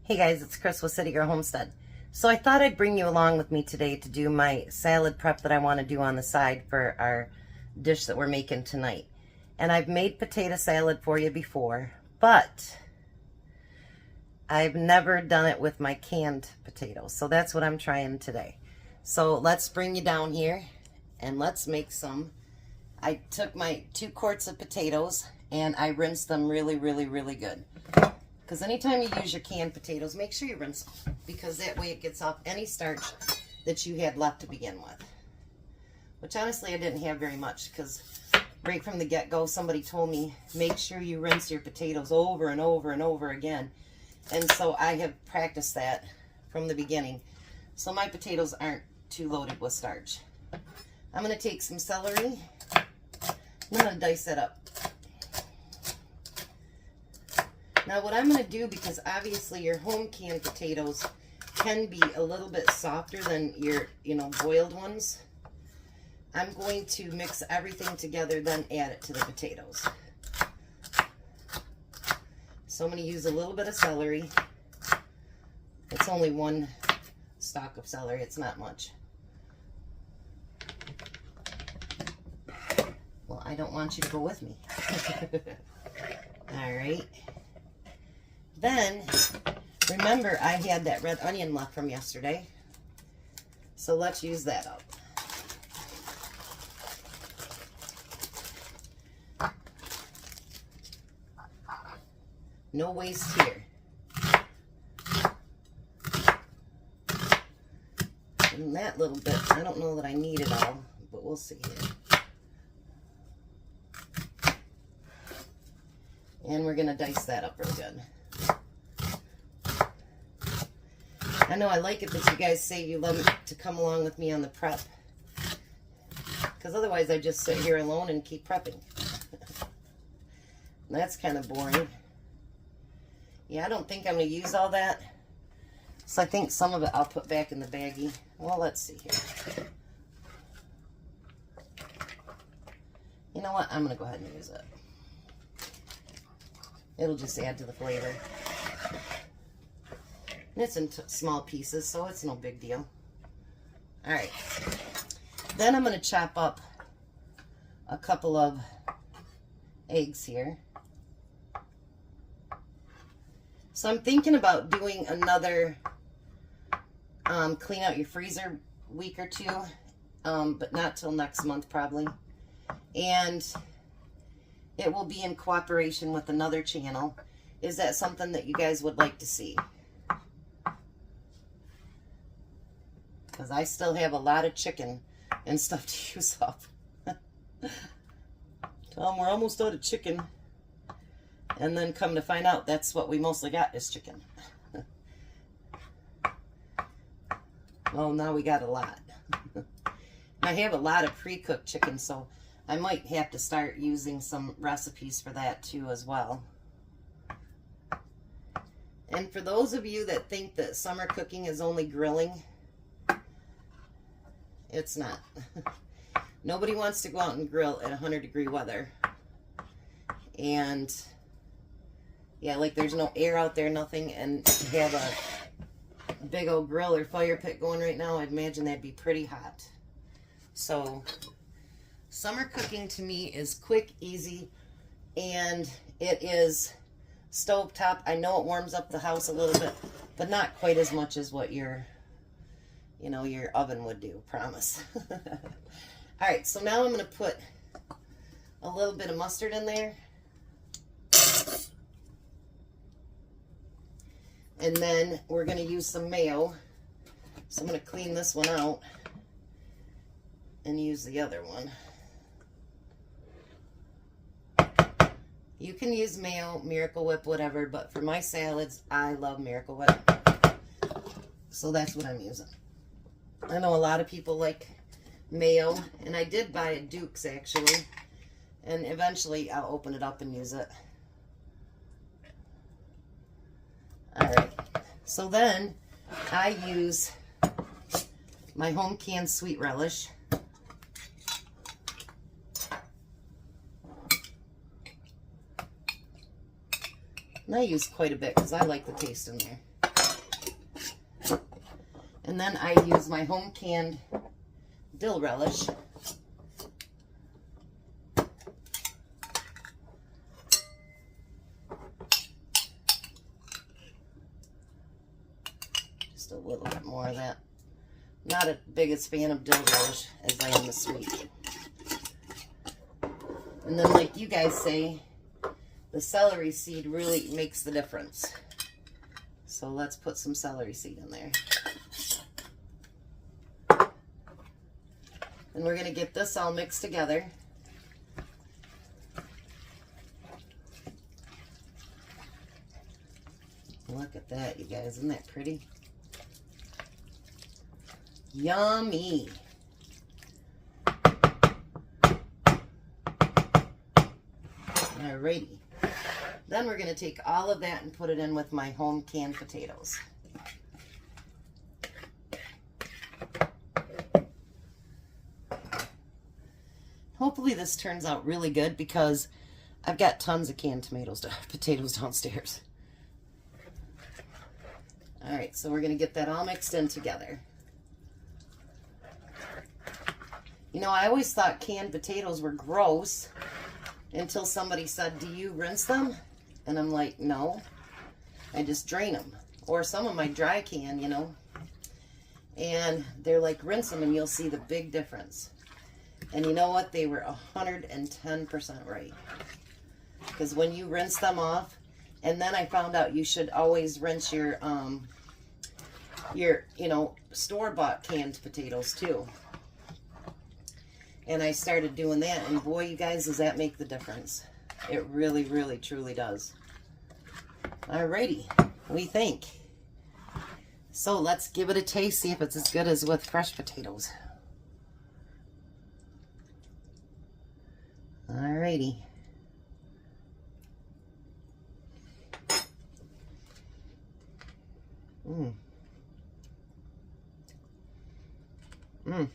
Hey guys, it's Chris with City Girl Homestead. So I thought I'd bring you along with me today to do my salad prep that I want to do on the side for our dish that we're making tonight. And I've made potato salad for you before, but I've never done it with my canned potatoes. So that's what I'm trying today. So let's bring you down here and let's make some. I took my 2 quarts of potatoes and I rinsed them really good. Because anytime you use your canned potatoes, make sure you rinse them, because that way it gets off any starch that you had left to begin with. Which honestly I didn't have very much, because right from the get-go somebody told me make sure you rinse your potatoes over and over and over again. And so I have practiced that from the beginning. So my potatoes aren't too loaded with starch. I'm going to take some celery. I'm going to dice that up. Now what I'm going to do, because obviously your home canned potatoes can be a little bit softer than your, boiled ones, I'm going to mix everything together, then add it to the potatoes. So I'm going to use a little bit of celery. It's only 1 stalk of celery, it's not much. Well, I don't want you to go with me. All right. Then, remember I had that red onion left from yesterday, so let's use that up. No waste here. And that little bit, I don't know that I need it all, but we'll see here. And we're going to dice that up real good. I know I like it that you guys say you love to come along with me on the prep, because otherwise I just sit here alone and keep prepping. That's kind of boring. Yeah, I don't think I'm going to use all that, so I think some of it I'll put back in the baggie. Well, let's see here. You know what? I'm going to go ahead and use it. It'll just add to the flavor. And it's in small pieces, so it's no big deal. All right. Then I'm going to chop up a couple of eggs here. So I'm thinking about doing another clean out your freezer week or 2, but not till next month probably. And it will be in cooperation with another channel. Is that something that you guys would like to see? Because I still have a lot of chicken and stuff to use up. Tell them we're almost out of chicken. And then come to find out that's what we mostly got is chicken. Well, now we got a lot. I have a lot of pre-cooked chicken, so I might have to start using some recipes for that too as well. And for those of you that think that summer cooking is only grilling, it's not. Nobody wants to go out and grill at 100-degree weather. And yeah, like there's no air out there, nothing, and have a big old grill or fire pit going right now, I'd imagine that'd be pretty hot. So summer cooking to me is quick, easy, and it is stovetop. I know it warms up the house a little bit, but not quite as much as what your oven would do, promise. All right, so now I'm going to put a little bit of mustard in there. And then we're going to use some mayo. So I'm going to clean this one out and use the other one. You can use mayo, Miracle Whip, whatever, but for my salads, I love Miracle Whip. So that's what I'm using. I know a lot of people like mayo, and I did buy a Duke's actually, and eventually I'll open it up and use it. Alright, so then I use my home canned sweet relish. And I use quite a bit because I like the taste in there. And then I use my home canned dill relish. Just a little bit more of that. Not as big a fan of dill relish as I am the sweet. And then, like you guys say, the celery seed really makes the difference. So let's put some celery seed in there. And we're going to get this all mixed together. Look at that, you guys. Isn't that pretty? Yummy. Alrighty. Then we're going to take all of that and put it in with my home canned potatoes. Hopefully this turns out really good because I've got tons of canned potatoes downstairs. Alright, so we're going to get that all mixed in together. You know, I always thought canned potatoes were gross until somebody said, do you rinse them? And I'm like, no, I just drain them. Or some of my dry can, you know. And they're like, rinse them and you'll see the big difference. And you know what? They were 110% right. Because when you rinse them off, and then I found out you should always rinse your you know, store-bought canned potatoes too. And I started doing that, and boy, you guys, does that make the difference. It really, really, truly does. Alrighty, we think. So let's give it a taste, see if it's as good as with fresh potatoes. Alrighty. Mmm. Mmm.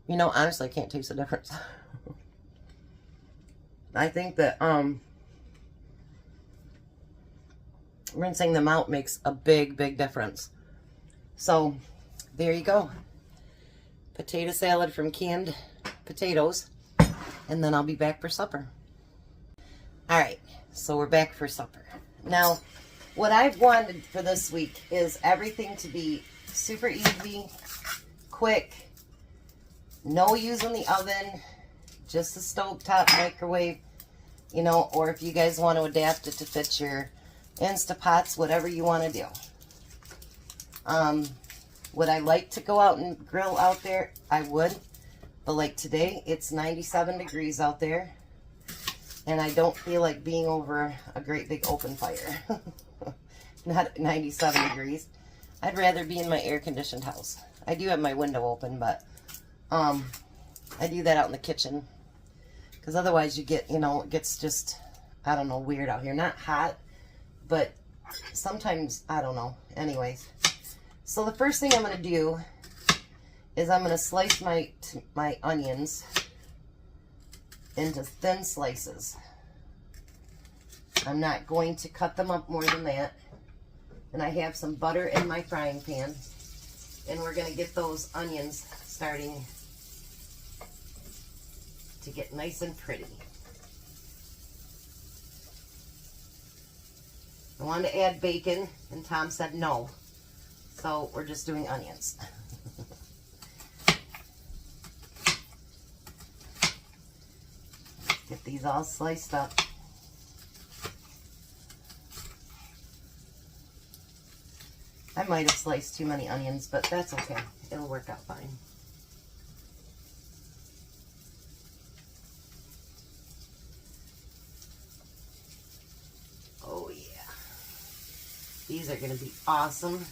You know, honestly, I can't taste the difference. I think that rinsing them out makes a big, big difference. So, there you go. Potato salad from canned potatoes. And then I'll be back for supper. Alright, so we're back for supper. Now, what I've wanted for this week is everything to be super easy, quick, no using the oven, just the stovetop microwave, you know, or if you guys want to adapt it to fit your Instapots, whatever you want to do. Would I like to go out and grill out there? I would. But like today, it's 97 degrees out there. And I don't feel like being over a great big open fire. Not at 97 degrees. I'd rather be in my air-conditioned house. I do have my window open, but I do that out in the kitchen. Because otherwise you get, you know, it gets just, I don't know, weird out here. Not hot, but sometimes, I don't know. Anyways. So the first thing I'm going to do is I'm going to slice my onions into thin slices. I'm not going to cut them up more than that. And I have some butter in my frying pan. And we're going to get those onions starting to get nice and pretty. I wanted to add bacon, and Tom said no. So we're just doing onions. Get these all sliced up. I might have sliced too many onions, but that's okay. It'll work out fine. Oh yeah. These are going to be awesome.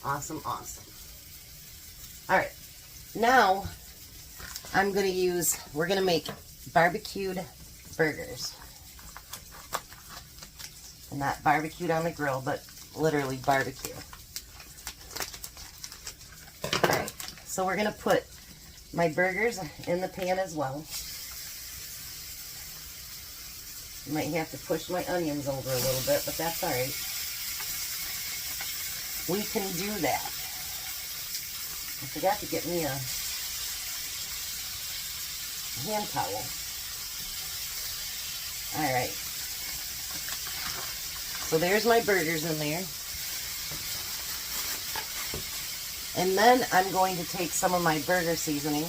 Awesome, awesome. Alright. Now, we're going to make barbecued burgers. And not barbecued on the grill, but literally barbecue. Alright, so we're going to put my burgers in the pan as well. Might have to push my onions over a little bit, but that's all right. We can do that. I forgot to get me a hand towel. All right. So there's my burgers in there. And then I'm going to take some of my burger seasoning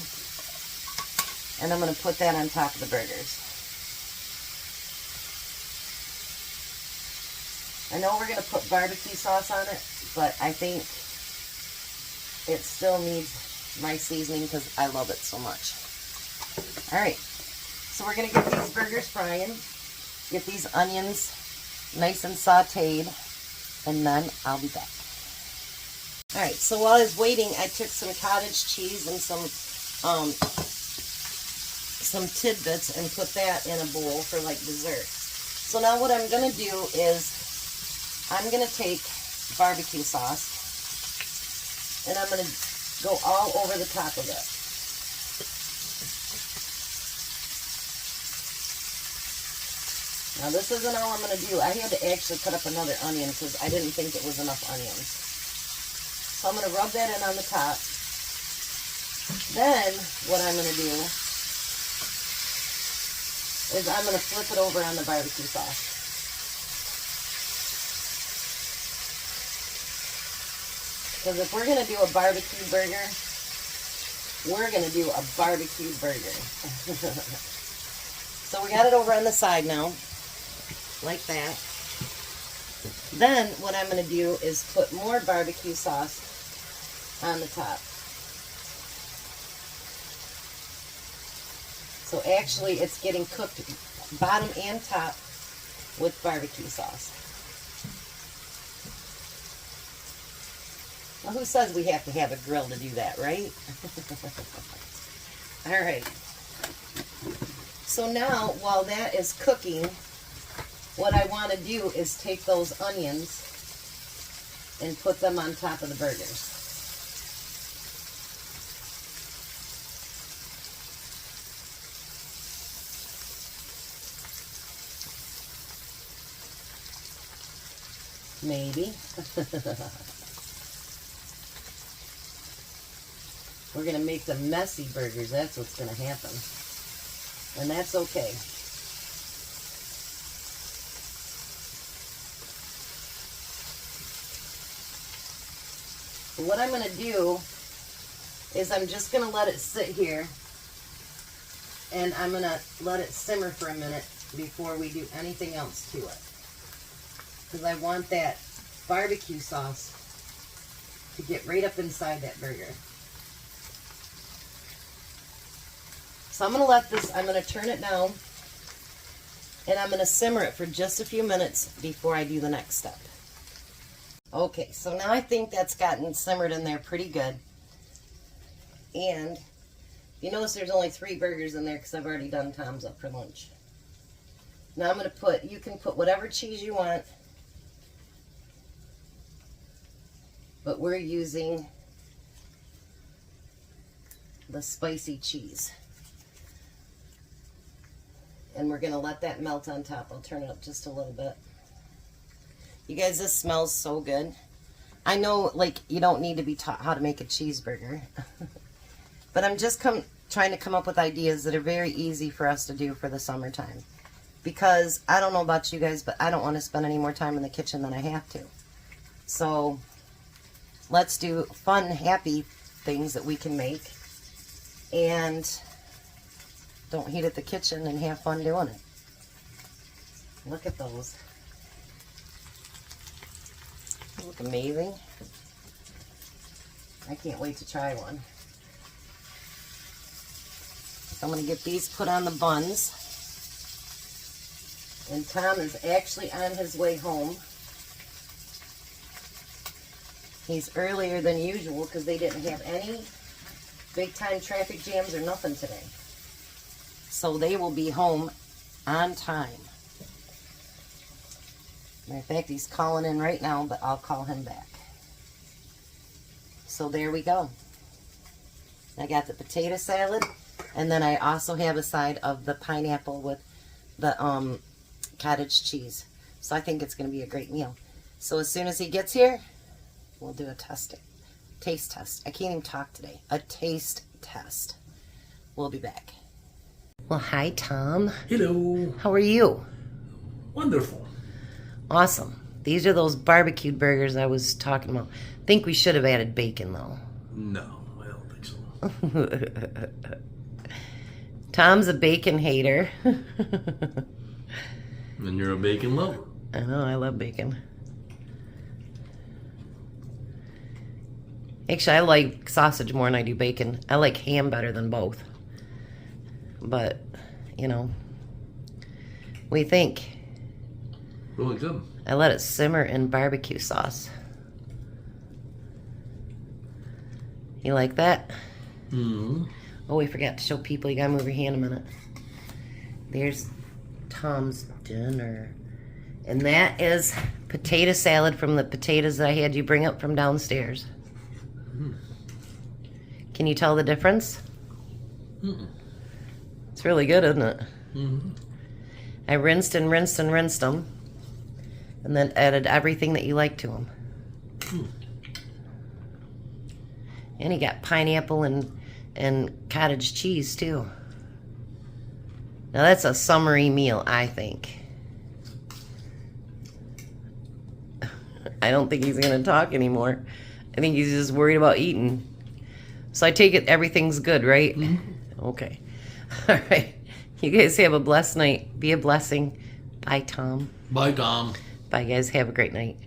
and I'm going to put that on top of the burgers. I know we're going to put barbecue sauce on it, but I think it still needs my seasoning because I love it so much. Alright, so we're going to get these burgers frying, get these onions nice and sauteed, and then I'll be back. Alright, so while I was waiting, I took some cottage cheese and some tidbits and put that in a bowl for like dessert. So now what I'm going to do is I'm going to take barbecue sauce and I'm going to go all over the top of it. Now this isn't all I'm going to do. I had to actually cut up another onion because I didn't think it was enough onions. So I'm going to rub that in on the top. Then what I'm going to do is I'm going to flip it over on the barbecue sauce. Because if we're going to do a barbecue burger, we're going to do a barbecue burger. So we got it over on the side now, like that. Then what I'm going to do is put more barbecue sauce on the top. So actually it's getting cooked bottom and top with barbecue sauce. Well, who says we have to have a grill to do that, right? All right. So now, while that is cooking, what I want to do is take those onions and put them on top of the burgers. Maybe. We're going to make them messy burgers. That's what's going to happen. And that's okay. What I'm going to do is I'm just going to let it sit here. And I'm going to let it simmer for a minute before we do anything else to it. Because I want that barbecue sauce to get right up inside that burger. So I'm going to let this, I'm going to turn it down, and I'm going to simmer it for just a few minutes before I do the next step. Okay, so now I think that's gotten simmered in there pretty good. And you notice there's only 3 burgers in there because I've already done Tom's up for lunch. Now I'm going to put, you can put whatever cheese you want, but we're using the spicy cheese. And we're going to let that melt on top. I'll turn it up just a little bit. You guys, this smells so good. I know, like, you don't need to be taught how to make a cheeseburger. But I'm just trying to come up with ideas that are very easy for us to do for the summertime. Because, I don't know about you guys, but I don't want to spend any more time in the kitchen than I have to. So, let's do fun, happy things that we can make. And don't heat at the kitchen and have fun doing it. Look at those. They look amazing. I can't wait to try one. So I'm going to get these put on the buns. And Tom is actually on his way home. He's earlier than usual because they didn't have any big time traffic jams or nothing today. So they will be home on time. Matter of fact, he's calling in right now, but I'll call him back. So there we go. I got the potato salad, and then I also have a side of the pineapple with the cottage cheese. So I think it's going to be a great meal. So as soon as he gets here, we'll do a taste test. I can't even talk today. A taste test. We'll be back. Well, hi, Tom. Hello. How are you? Wonderful. Awesome. These are those barbecued burgers I was talking about. Think we should have added bacon, though. No, I don't think so. Tom's a bacon hater. And you're a bacon lover. I know, I love bacon. Actually, I like sausage more than I do bacon. I like ham better than both. But, you know, what do you think? Really good. I let it simmer in barbecue sauce. You like that? Mm-hmm. Oh, we forgot to show people. You gotta move your hand a minute. There's Tom's dinner. And that is potato salad from the potatoes that I had you bring up from downstairs. Mm. Can you tell the difference? Mm-mm. It's really good, isn't it? Mm-hmm. I rinsed and rinsed and rinsed them. And then added everything that you like to them. Mm. And he got pineapple and cottage cheese, too. Now, that's a summery meal, I think. I don't think he's going to talk anymore. I think he's just worried about eating. So I take it everything's good, right? Mm-hmm. Okay. All right. You guys have a blessed night. Be a blessing. Bye, Tom. Bye, Tom. Bye, guys. Have a great night.